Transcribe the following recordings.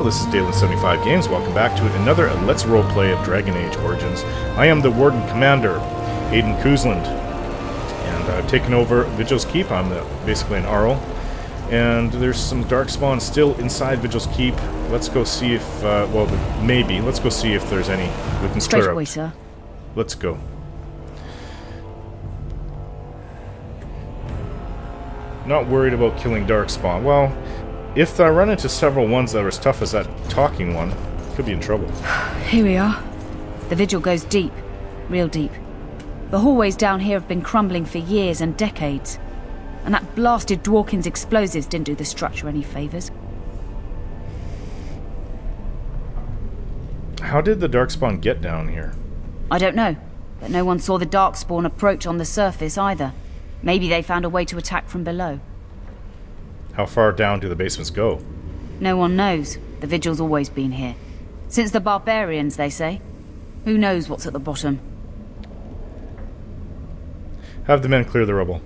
this is Dalen75 Games. Welcome back to another Let's Roleplay of Dragon Age Origins. I am the Warden Commander, Aiden Kuzland, and I've taken over Vigil's Keep. I'm basically an Arl, and there's some Darkspawn still inside Vigil's Keep. Let's go see if, let's go see if there's any we can Straight clear away, out. sir. Let's go. Not worried about killing Darkspawn. Well, if I run into several ones that are as tough as that talking one, could be in trouble. Here we are. The vigil goes deep. Real deep. The hallways down here have been crumbling for years and decades. And that blasted Dworkin's explosives didn't do the structure any favors. How did the Darkspawn get down here? I don't know, but no one saw the Darkspawn approach on the surface either. Maybe they found a way to attack from below. How far down do the basements go? No one knows. The vigil's always been here. Since the barbarians, they say. Who knows what's at the bottom? Have the men clear the rubble.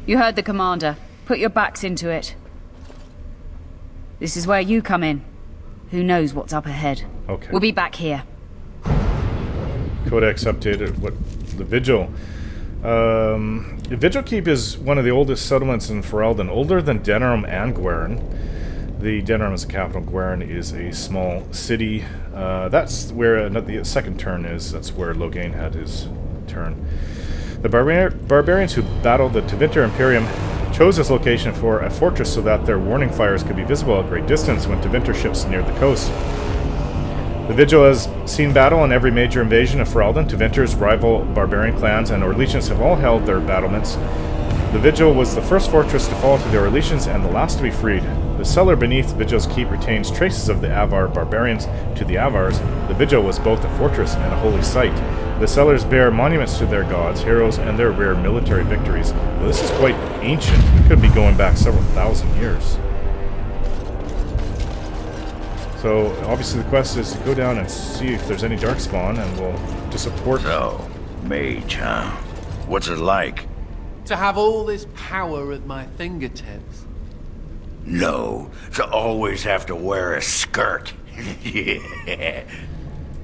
You heard the commander. Put your backs into it. This is where you come in. Who knows what's up ahead? Okay. We'll be back here. Codex updated. What? The Vigil. Vigil Keep is one of the oldest settlements in Ferelden, older than Denerim and Gweren. The Denerim is the capital, Gweren is a small city. That's where the second turn is. That's where Loghain had his turn. The barbarians who battled the Tevinter Imperium chose this location for a fortress so that their warning fires could be visible at great distance when Tevinter ships neared the coast. The Vigil has seen battle in every major invasion of Ferelden. Tevinter's rival barbarian clans and Orlesians have all held their battlements. The Vigil was the first fortress to fall to the Orlesians and the last to be freed. The cellar beneath Vigil's Keep retains traces of the Avar barbarians. To the Avars, the Vigil was both a fortress and a holy site. The cellars bear monuments to their gods, heroes, and their rare military victories. Well, this is quite ancient. We could be going back several thousand years. So, obviously the quest is to go down and see if there's any Darkspawn, and we'll to support... So, mage, huh? What's it like? To have all this power at my fingertips. No, to always have to wear a skirt. Yeah.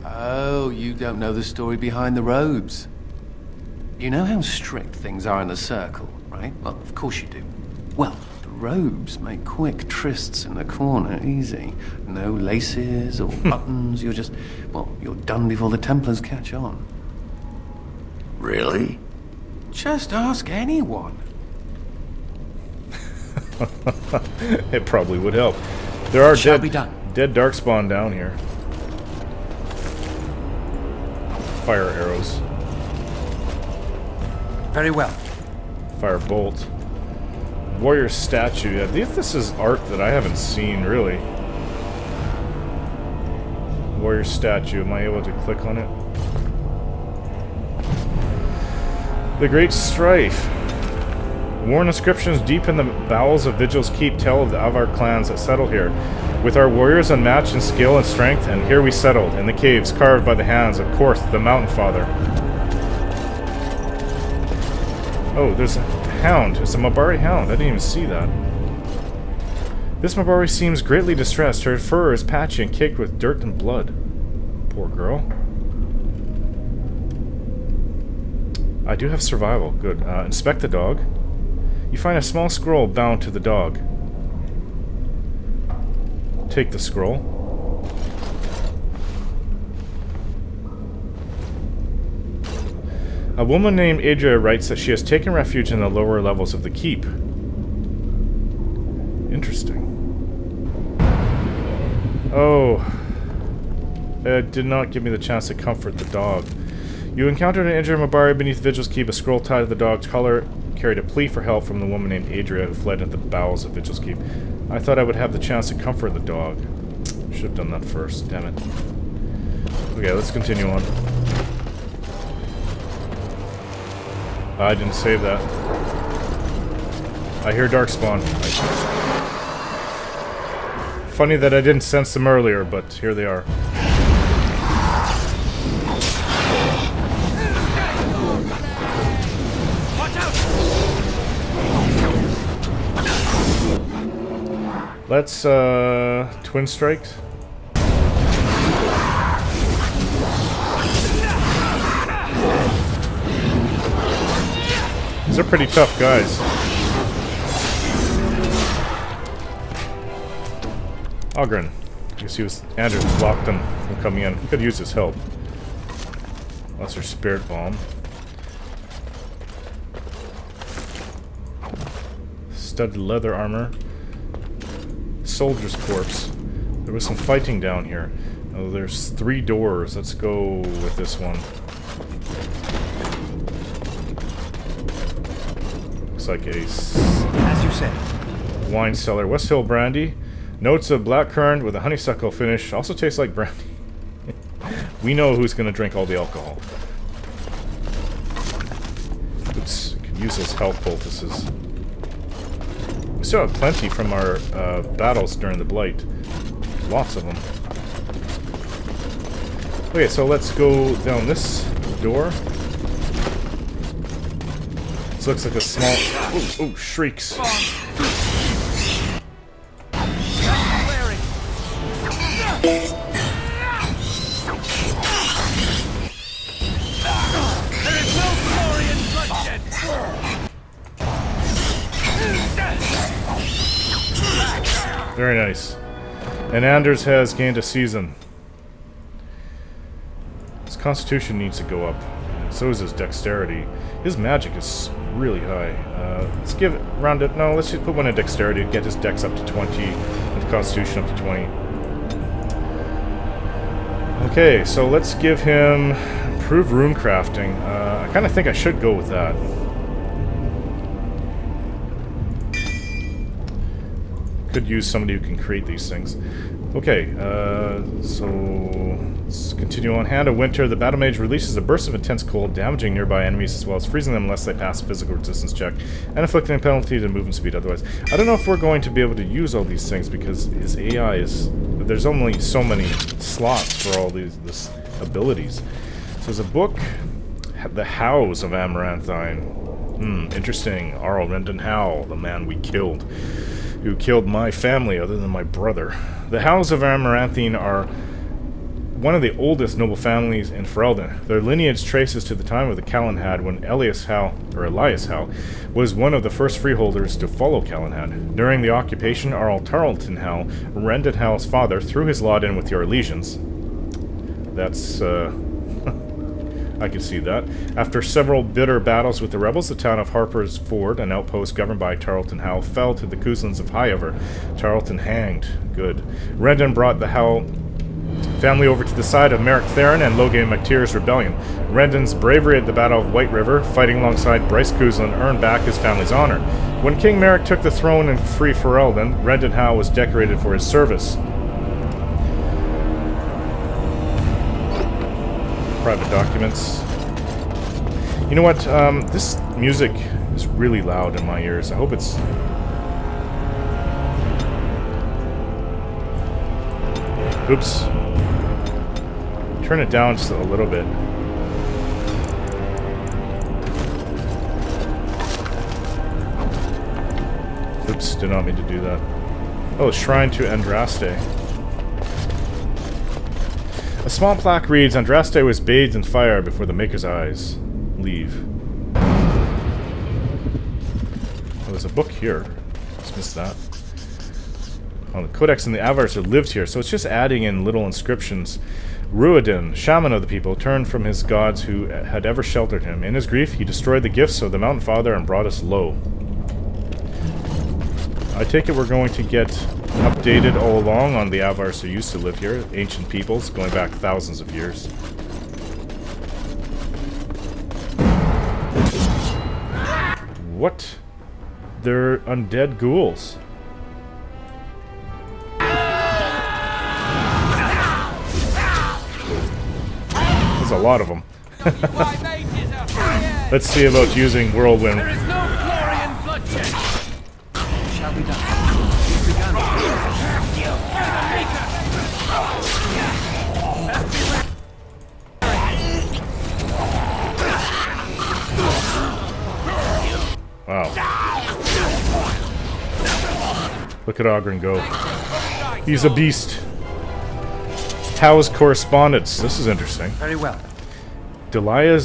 Oh, you don't know the story behind the robes. You know how strict things are in the Circle, right? Well, of course you do. Well, the robes make quick trysts in the corner easy. No laces or buttons, you're just... well, you're done before the Templars catch on. Really? Just ask anyone. It probably would help. There are Shall be done. dead Darkspawn down here. Fire arrows. Very well. Fire bolt. Warrior statue. I think this is art that I haven't seen, really. Warrior statue. Am I able to click on it? The Great Strife. Worn inscriptions deep in the bowels of Vigil's Keep tell of the Avar clans that settle here. With our warriors unmatched in skill and strength, and here we settled, in the caves carved by the hands of Korth, the Mountain Father. Oh, there's a hound. It's a Mabari hound. I didn't even see that. This Mabari seems greatly distressed. Her fur is patchy and caked with dirt and blood. Poor girl. I do have survival. Good. Inspect the dog. You find a small scroll bound to the dog. Take the scroll. A woman named Adria writes that she has taken refuge in the lower levels of the keep. Interesting. Oh. It did not give me the chance to comfort the dog. You encountered an injured Mabari beneath Vigil's Keep. A scroll tied to the dog's collar carried a plea for help from the woman named Adria who fled into the bowels of Vigil's Keep. I thought I would have the chance to comfort the dog. Should have done that first, damn it. Okay, let's continue on. I didn't save that. I hear Darkspawn. Funny that I didn't sense them earlier, but here they are. Let's twin strikes. These are pretty tough guys. Ogren. I guess he was... Anders blocked them from coming in. He could use his help. Lesser Spirit Bomb. Studded leather armor. Soldier's corpse. There was some fighting down here. Oh, there's 3 doors. Let's go with this one. Looks like a... As you said. Wine cellar. West Hill brandy. Notes of blackcurrant with a honeysuckle finish. Also tastes like brandy. We know who's going to drink all the alcohol. Oops. Could use those health poultices. We still have plenty from our battles during the Blight. Lots of them. Okay, so let's go down this door. This looks like a small... Oh, shrieks. Very nice. And Anders has gained a season. His constitution needs to go up. So is his dexterity. His magic is really high. Let's give it round it. No, let's just put one in dexterity to get his dex up to 20 and the constitution up to 20. Okay, so let's give him improved rune crafting. I kind of think I should go with that. Could use somebody who can create these things. Okay, so let's continue on. Hand of Winter. The Battle Mage releases a burst of intense cold, damaging nearby enemies as well as freezing them unless they pass a physical resistance check, and inflicting a penalty to movement speed otherwise. I don't know if we're going to be able to use all these things because his AI is... There's only so many slots for all these abilities. So there's a book, The Howes of Amaranthine. Interesting. Arl Rendon Howe, the man we killed. Who killed my family other than my brother. The Howes of Amaranthine are one of the oldest noble families in Ferelden. Their lineage traces to the time of the Calenhad when Elias Howe was one of the first freeholders to follow Calenhad. During the occupation, Arl Tarleton Howe, Rendon Howe's father, threw his lot in with your allegiance. That's, I can see that. After several bitter battles with the rebels, the town of Harper's Ford, an outpost governed by Tarleton Howe, fell to the Cousins of Highover. Tarleton hanged. Good. Rendon brought the Howe family over to the side of Merrick Theron and Logan MacTier's rebellion. Rendon's bravery at the Battle of White River, fighting alongside Bryce Cousin, earned back his family's honor. When King Merrick took the throne in Free Ferelden, Rendon Howe was decorated for his service. Private documents. You know what? This music is really loud in my ears. I hope it's... Oops. Turn it down just a little bit. Oops, did not mean to do that. Oh, Shrine to Andraste. A small plaque reads, Andraste was bathed in fire before the Maker's eyes. Leave. Oh, there's a book here. Just missed that. Oh, the Codex and the Avars have lived here, so it's just adding in little inscriptions. Ruadin, shaman of the people, turned from his gods who had ever sheltered him. In his grief, he destroyed the gifts of the Mountain Father and brought us low. I take it we're going to get updated all along on the Avars who used to live here, ancient peoples, going back thousands of years. What? They're undead ghouls. There's a lot of them. Let's see about using Whirlwind. There is no glory in bloodshed. Shall be done. Wow. Look at Ogren go. He's a beast. Howe's correspondence. This is interesting. Very well. Delia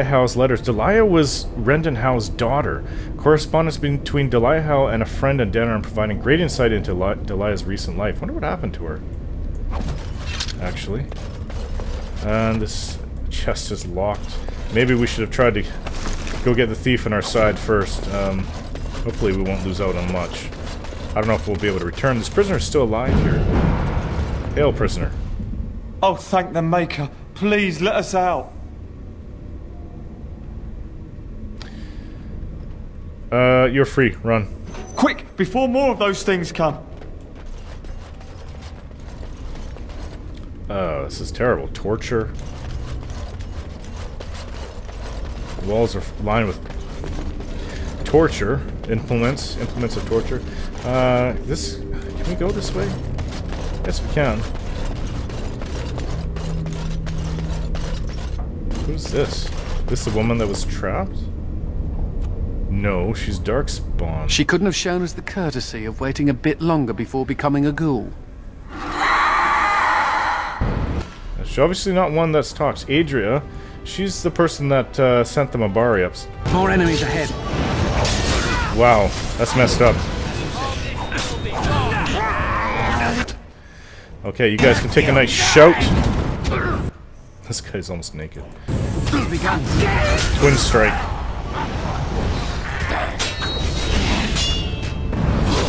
Howe's letters. Delia was Rendon Howe's daughter. Correspondence between Delia Howe and a friend in Denham providing great insight into Delia's recent life. Wonder what happened to her. Actually. And this chest is locked. Maybe we should have tried to go get the thief on our side first. Hopefully we won't lose out on much. I don't know if we'll be able to return. This prisoner is still alive here. Hail, prisoner. Oh, thank the Maker. Please let us out. You're free. Run. Quick, before more of those things come. This is terrible. Torture. The walls are lined with torture. Implements of torture. Can we go this way? Yes, we can. Who's this? This the woman that was trapped? No, she's Darkspawn. She couldn't have shown us the courtesy of waiting a bit longer before becoming a ghoul. She's obviously not one that talks. Adria, she's the person that sent the Mabari-ups. More enemies ahead. Wow, that's messed up. Okay, you guys can take a nice shout. This guy's almost naked. Twin strike.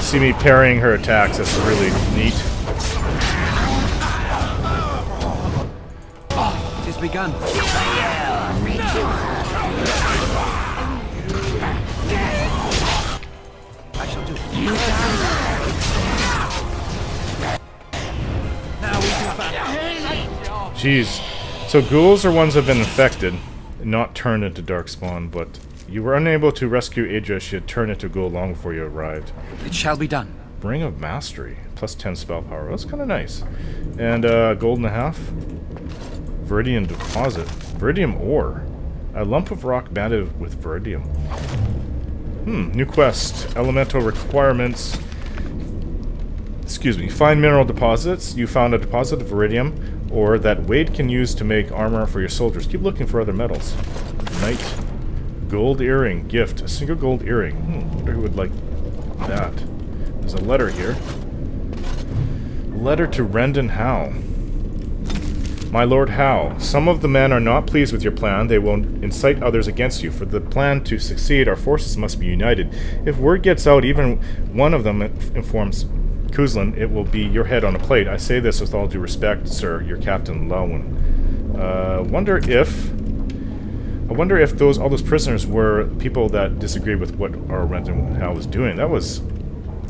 See me parrying her attacks, that's really neat. It's begun. I shall do it. Now we do battle. Jeez. So ghouls are ones that have been infected, not turned into darkspawn, but you were unable to rescue Adria. She had turned into a ghoul long before you arrived. It shall be done. Ring of Mastery, plus 10 spell power. That's kind of nice. And gold and a half. Viridian deposit. Viridium ore. A lump of rock banded with viridium. New quest. Elemental requirements. Excuse me. Find mineral deposits. You found a deposit of viridium ore that Wade can use to make armor for your soldiers. Keep looking for other metals. Knight. Gold earring. Gift. A single gold earring. Wonder who would like that. There's a letter here. Letter to Rendon Howe. My Lord Howe, some of the men are not pleased with your plan. They will incite others against you. For the plan to succeed, our forces must be united. If word gets out, even one of them informs Kuzlin, it will be your head on a plate. I say this with all due respect, sir, your Captain Lowen. I wonder if all those prisoners were people that disagreed with what our Rendon Howe was doing. That was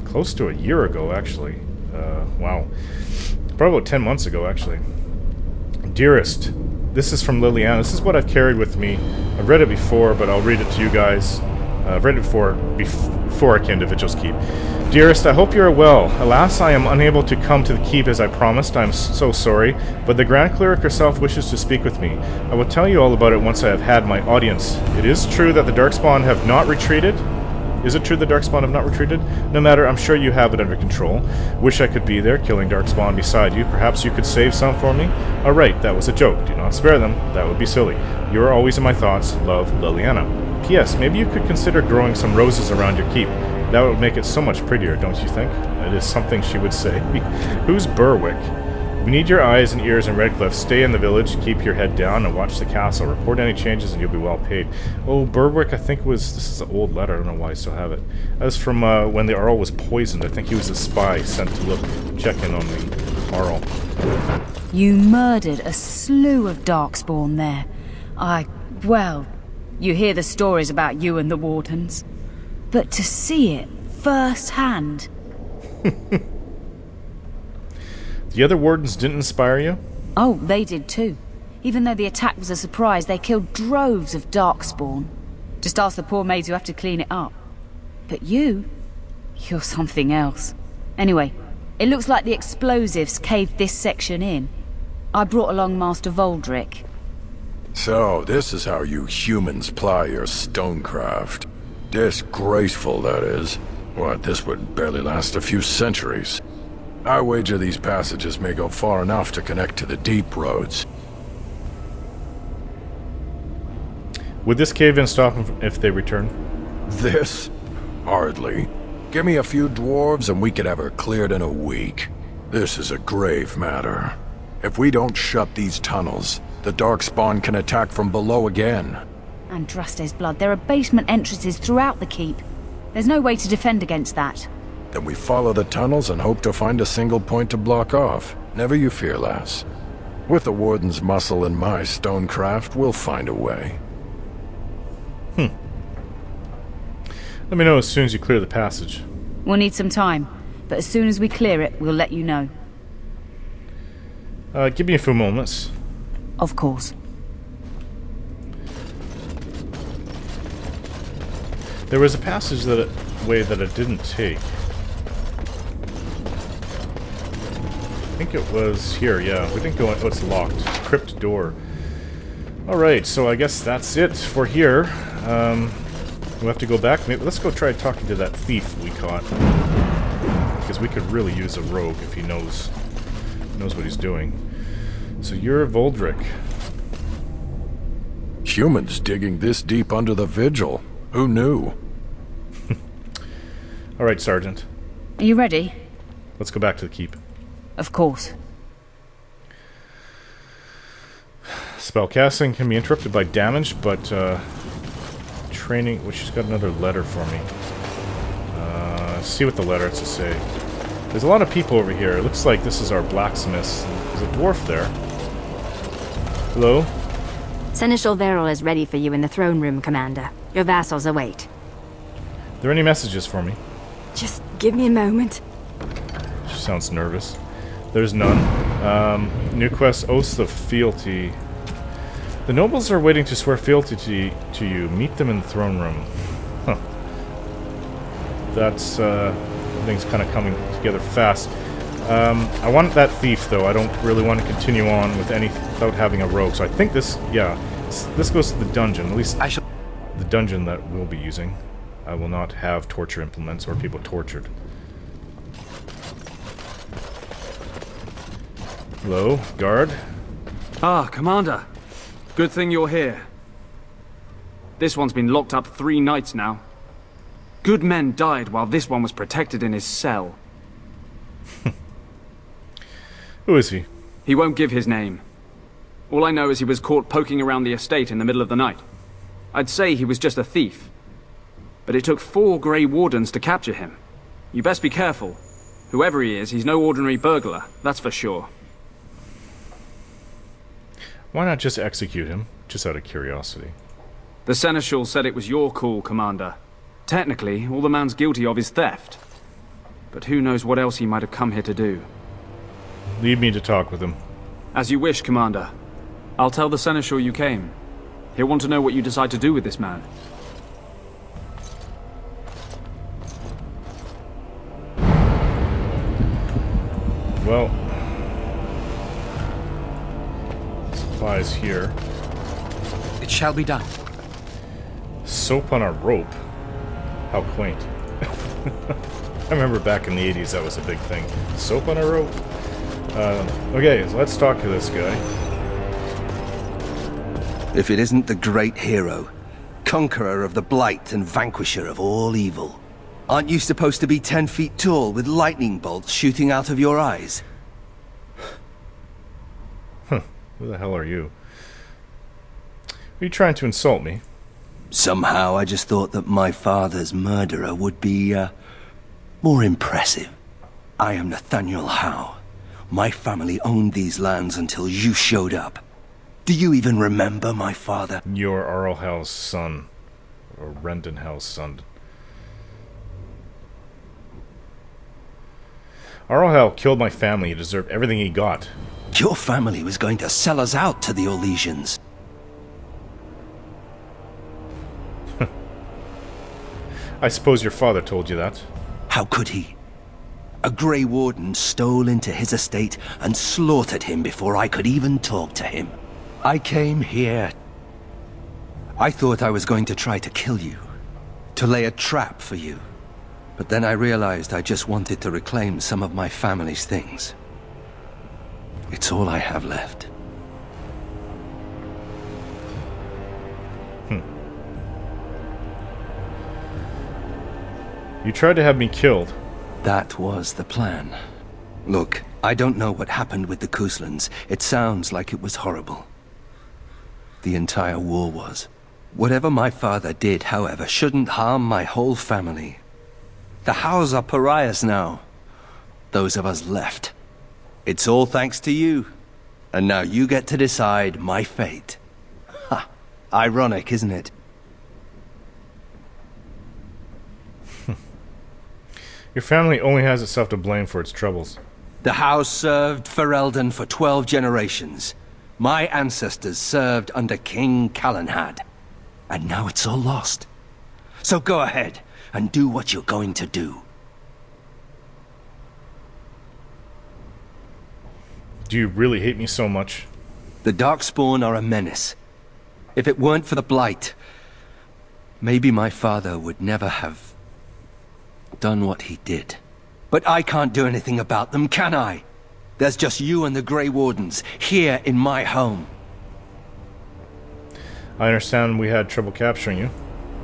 close to a year ago, actually. Wow. Probably about 10 months ago, actually. Dearest, this is from Liliana. This is what I've carried with me. I've read it before, but I'll read it to you guys. I've read it before I came to Vigil's Keep. Dearest, I hope you are well. Alas, I am unable to come to the keep as I promised. I am so sorry, but the Grand Cleric herself wishes to speak with me. I will tell you all about it once I have had my audience. It is true that the Darkspawn have not retreated. Is it true the Darkspawn have not retreated? No matter, I'm sure you have it under control. Wish I could be there, killing Darkspawn beside you. Perhaps you could save some for me? Alright, that was a joke. Do not spare them. That would be silly. You are always in my thoughts. Love, Liliana. P.S. Maybe you could consider growing some roses around your keep. That would make it so much prettier, don't you think? It is something she would say. Who's Berwick? We need your eyes and ears in Redcliffe. Stay in the village, keep your head down, and watch the castle. Report any changes and you'll be well paid. Oh, Berwick, I think this is an old letter. I don't know why I still have it. That was from when the Arl was poisoned. I think he was a spy sent to check in on the Arl. You murdered a slew of Darkspawn there. Well, you hear the stories about you and the Wardens. But to see it firsthand... The other Wardens didn't inspire you? Oh, they did too. Even though the attack was a surprise, they killed droves of Darkspawn. Just ask the poor maids who have to clean it up. But you're something else. Anyway, it looks like the explosives caved this section in. I brought along Master Voldrick. So, this is how you humans ply your stonecraft. Disgraceful, that is. What, this would barely last a few centuries. I wager these passages may go far enough to connect to the deep roads. Would this cave-in stop them if they return? This? Hardly. Give me a few dwarves and we could have her cleared in a week. This is a grave matter. If we don't shut these tunnels, the Darkspawn can attack from below again. Andraste's blood. There are basement entrances throughout the keep. There's no way to defend against that. Then we follow the tunnels and hope to find a single point to block off. Never you fear, lass. With the Warden's muscle and my stonecraft, we'll find a way. Let me know as soon as you clear the passage. We'll need some time, but as soon as we clear it, we'll let you know. Give me a few moments. Of course. There was a passage way that it didn't take. I think it was here, yeah. We didn't go in. Oh, it's locked. Crypt door. Alright, so I guess that's it for here. We'll have to go back. Maybe let's go try talking to that thief we caught. Because we could really use a rogue if he knows what he's doing. So you're Voldrick. Humans digging this deep under the Vigil. Who knew? Alright, Sergeant. Are you ready? Let's go back to the keep. Of course. Spellcasting can be interrupted by damage, but training... Well, she's got another letter for me. Let's see what the letter has to say. There's a lot of people over here. It looks like this is our blacksmith. There's a dwarf there. Hello? Seneschal Verrill is ready for you in the throne room, Commander. Your vassals await. Are there any messages for me? Just give me a moment. She sounds nervous. There's none. New quest, Oaths of Fealty. The nobles are waiting to swear fealty to you. Meet them in the throne room. Huh. That's, things kind of coming together fast. I want that thief, though. I don't really want to continue on with without having a rogue. So I think this, yeah, this goes to the dungeon. At least the dungeon that we'll be using. I will not have torture implements or people tortured. Hello, guard. Ah, Commander. Good thing you're here. This one's been locked up 3 nights now. Good men died while this one was protected in his cell. Who is he? He won't give his name. All I know is he was caught poking around the estate in the middle of the night. I'd say he was just a thief. But it took 4 Grey Wardens to capture him. You best be careful. Whoever he is, he's no ordinary burglar, that's for sure. Why not just execute him? Just out of curiosity. The Seneschal said it was your call, Commander. Technically, all the man's guilty of is theft. But who knows what else he might have come here to do. Leave me to talk with him. As you wish, Commander. I'll tell the Seneschal you came. He'll want to know what you decide to do with this man. Well, supplies here. It shall be done. Soap on a rope. How quaint. I remember back in the 80s that was a big thing. Soap on a rope? Okay, so let's talk to this guy. If it isn't the great hero, conqueror of the blight and vanquisher of all evil. Aren't you supposed to be 10 feet tall with lightning bolts shooting out of your eyes? Huh. Who the hell are you? Are you trying to insult me? Somehow I just thought that my father's murderer would be, more impressive. I am Nathaniel Howe. My family owned these lands until you showed up. Do you even remember my father? You're Arl Howe's son. Or Rendon Howe's son. Arl Howe killed my family. He deserved everything he got. Your family was going to sell us out to the Orlesians. I suppose your father told you that. How could he? A Grey Warden stole into his estate and slaughtered him before I could even talk to him. I came here. I thought I was going to try to kill you. To lay a trap for you. But then I realized I just wanted to reclaim some of my family's things. It's all I have left. You tried to have me killed. That was the plan. Look, I don't know what happened with the Kuslans. It sounds like it was horrible. The entire war was. Whatever my father did, however, shouldn't harm my whole family. The Howes are pariahs now. Those of us left. It's all thanks to you. And now you get to decide my fate. Ha! Ironic, isn't it? Your family only has itself to blame for its troubles. The House served Ferelden for 12 generations. My ancestors served under King Calenhad. And now it's all lost. So go ahead and do what you're going to do. Do you really hate me so much? The Darkspawn are a menace. If it weren't for the Blight, maybe my father would never have done what he did. But I can't do anything about them, can I? There's just you and the Grey Wardens here in my home. I understand we had trouble capturing you.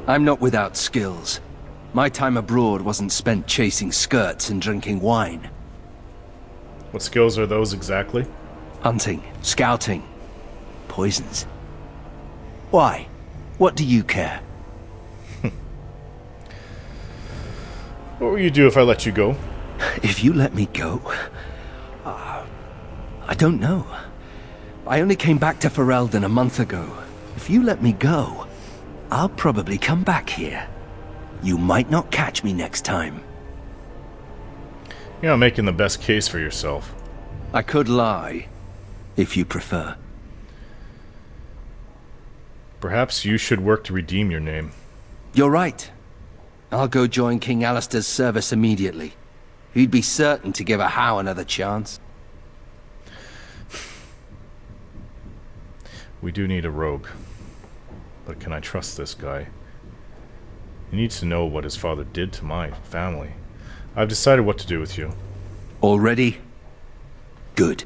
I'm not without skills. My time abroad wasn't spent chasing skirts and drinking wine. What skills are those exactly? Hunting, scouting, poisons. Why? What do you care? What will you do if I let you go? If you let me go... I don't know. I only came back to Ferelden a month ago. If you let me go, I'll probably come back here. You might not catch me next time. You're not making the best case for yourself. I could lie, if you prefer. Perhaps you should work to redeem your name. You're right. I'll go join King Alistair's service immediately. He'd be certain to give a Howe another chance. We do need a rogue. But can I trust this guy? He needs to know what his father did to my family. I've decided what to do with you. Already? Good.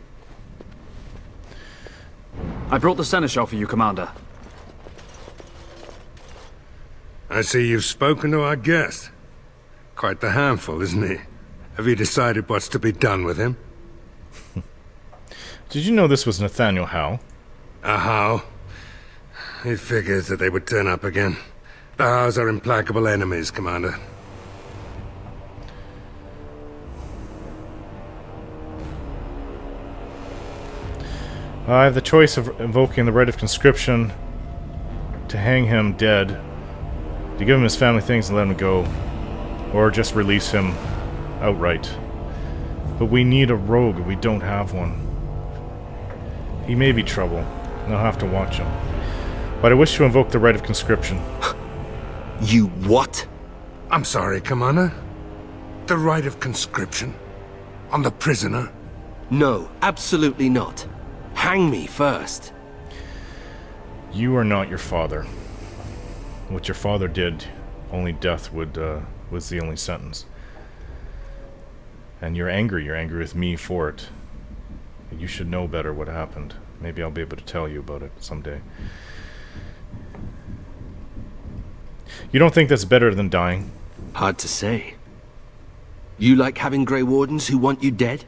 I brought the seneschal for you, Commander. I see you've spoken to our guest. Quite the handful, isn't he? Have you decided what's to be done with him? Did you know this was Nathaniel Howe? A Howe? It figures that they would turn up again. The Howes are implacable enemies, Commander. I have the choice of invoking the right of conscription to hang him dead, to give him his family things and let him go, or just release him outright. But we need a rogue, we don't have one. He may be trouble, and I'll have to watch him. But I wish to invoke the right of conscription. You what? I'm sorry, Commander. The right of conscription? On the prisoner? No, absolutely not. Hang me first. You are not your father. What your father did, only death was the only sentence. And you're angry with me for it. You should know better what happened. Maybe I'll be able to tell you about it someday. You don't think that's better than dying? Hard to say. You like having Grey Wardens who want you dead?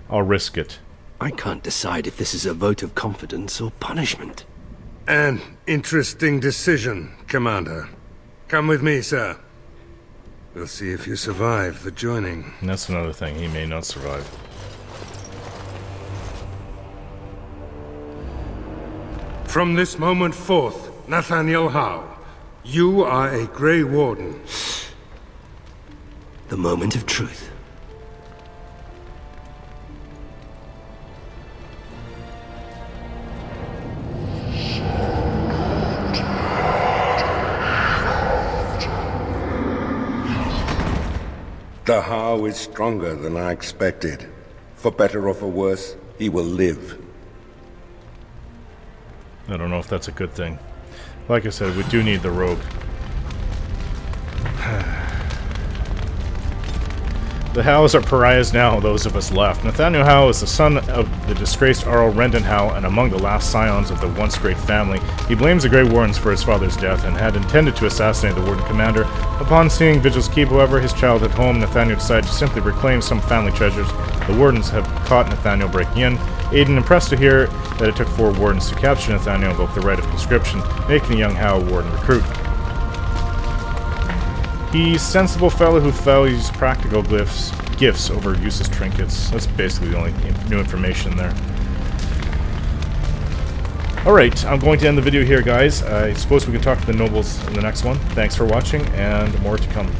I'll risk it. I can't decide if this is a vote of confidence or punishment. An interesting decision, Commander. Come with me, sir. We'll see if you survive the joining. And that's another thing, he may not survive. From this moment forth, Nathaniel Howe, you are a Grey Warden. The moment of truth. The Howe is stronger than I expected. For better or for worse, he will live. I don't know if that's a good thing. Like I said, we do need the rope. The Howes are pariahs now, those of us left. Nathaniel Howe is the son of the disgraced Earl Rendon Howe and among the last scions of the once great family. He blames the Grey Wardens for his father's death and had intended to assassinate the Warden Commander. Upon seeing Vigil's Keep, however, his childhood home, Nathaniel decided to simply reclaim some family treasures. The Wardens have caught Nathaniel breaking in. Aiden, impressed to hear that it took 4 Wardens to capture Nathaniel, invoked the right of conscription, making the young Howe a Warden recruit. He's a sensible fellow who values practical gifts over useless trinkets. That's basically the only new information there. Alright, I'm going to end the video here, guys. I suppose we can talk to the nobles in the next one. Thanks for watching, and more to come.